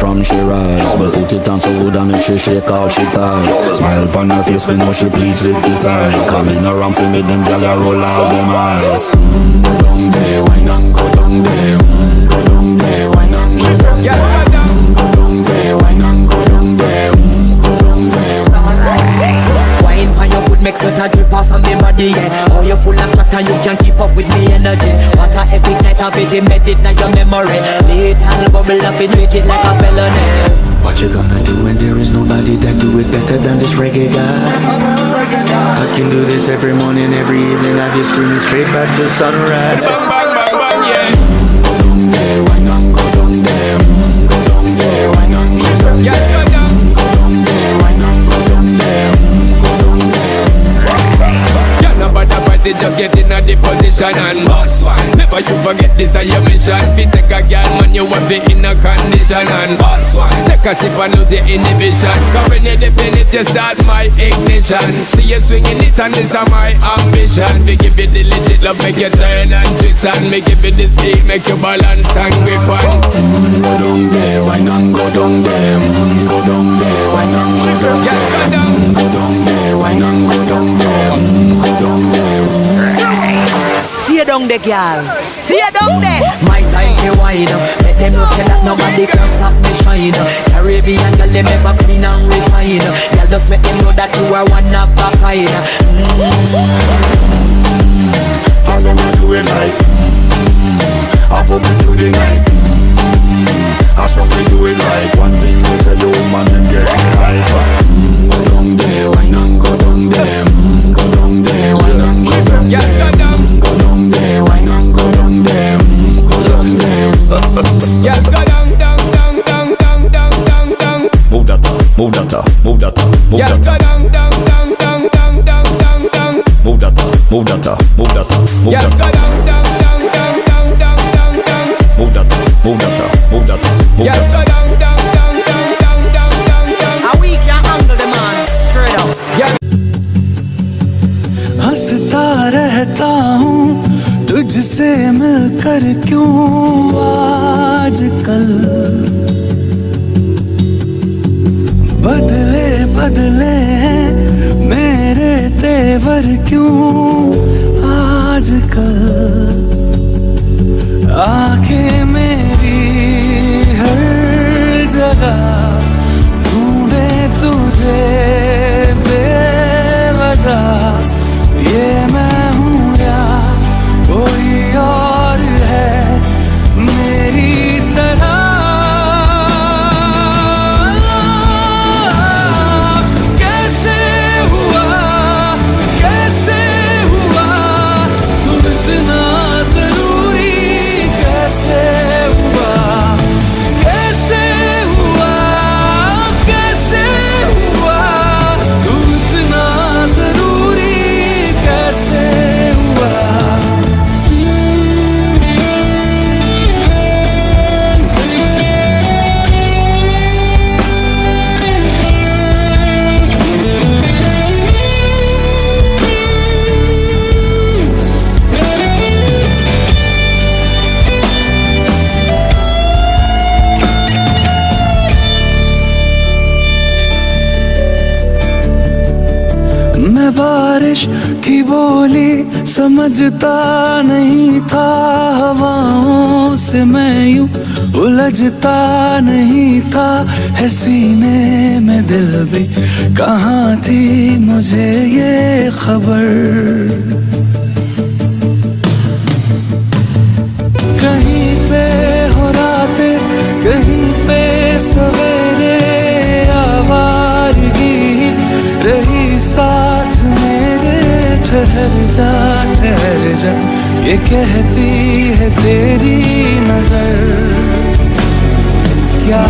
from she rise. But put it on so good and make she shake all she ties. Smile upon her face, me know she pleased with the sight. Coming around to me, them gyal a roll out them eyes. Go down there, wine and go down there. Go down there, wine and go down there. Go down there, wine and go down there. Go down there. Wine for your good make sweat a drip off of me body, yeah. Oh, you full of chat and you can keep up with me energy. What a epic night of it, embedded in your memory. Little bubble up it, treat it like a felony. What you gonna do when there is nobody that do it better than this reggae guy? I can do this every morning, every evening. Have you screaming straight back to sunrise. Bang, bang, bang, bang, yeah. Go down there, wine and go down there. Go down there, wine and go down there. Go down there, wine and go down there. Go down there. Yeah, nobody party, just get in a the position and boss one. Never you forget this is your mission. Fi take a girl, man, you want be in a condition and boss one. Take a sip and lose the inhibition. Cause when you dip in it, you start my ignition. See you swinging it and this is my ambition. We give you the legit love, make you turn and twist and me give you the speed, make you balance and grip on. Go down there, wine and go down there. Go down there, wine and go down there. Go down there, wine and go down there. Go down there. Stay down there, girl. Stay down there. My time to wine. Let them know say that nobody can stop me shine. Caribbean girl, they never clean and refine. Girl, just make them know that you are one of a kind. All them a do it like I put me through the night. I saw me do it like one thing we tell you man and get me hype. Go down there, wine and go down there. Go down there, wine and go down there. Go down there, wine and go down there. Go down there. Yeah, go down, down, down, down, down, down, down, down. Move that up, move that up, move that up, move Yeah, that go up. down, down, down, down, down, down, down, down. Move that up, move that up, move that up, move Yeah, that go up. down, down, down, down, down, down, down, down. Move that up, move that up, move that up, move Yeah, that go up. down, down, down, down, down, down, down, down. A week you handle the man straight up. Yeah. हंसता रहता हूँ तुझसे मिलकर क्यों आजकल बदले बदले हैं मेरे तेवर क्यों आजकल आंखें मेरी हर जगह ढूंढे तुझे बेवजह ये मैं हूँ या कोई और है मेरी तरह कैसे हुआ तुम इतना जरूरी कैसे हुआ तुम इतना जरूरी कैसे हुआ मैं बारिश की बोली समझता नहीं था हवाओं से मैं यूं उलझता नहीं था है सीने में दिल भी कहाँ थी मुझे ये खबर कहीं पे हो रातें कहीं पे सवेरे आवारगी रही साथ मेरे ठहर जा ये कहती है तेरी नजर क्या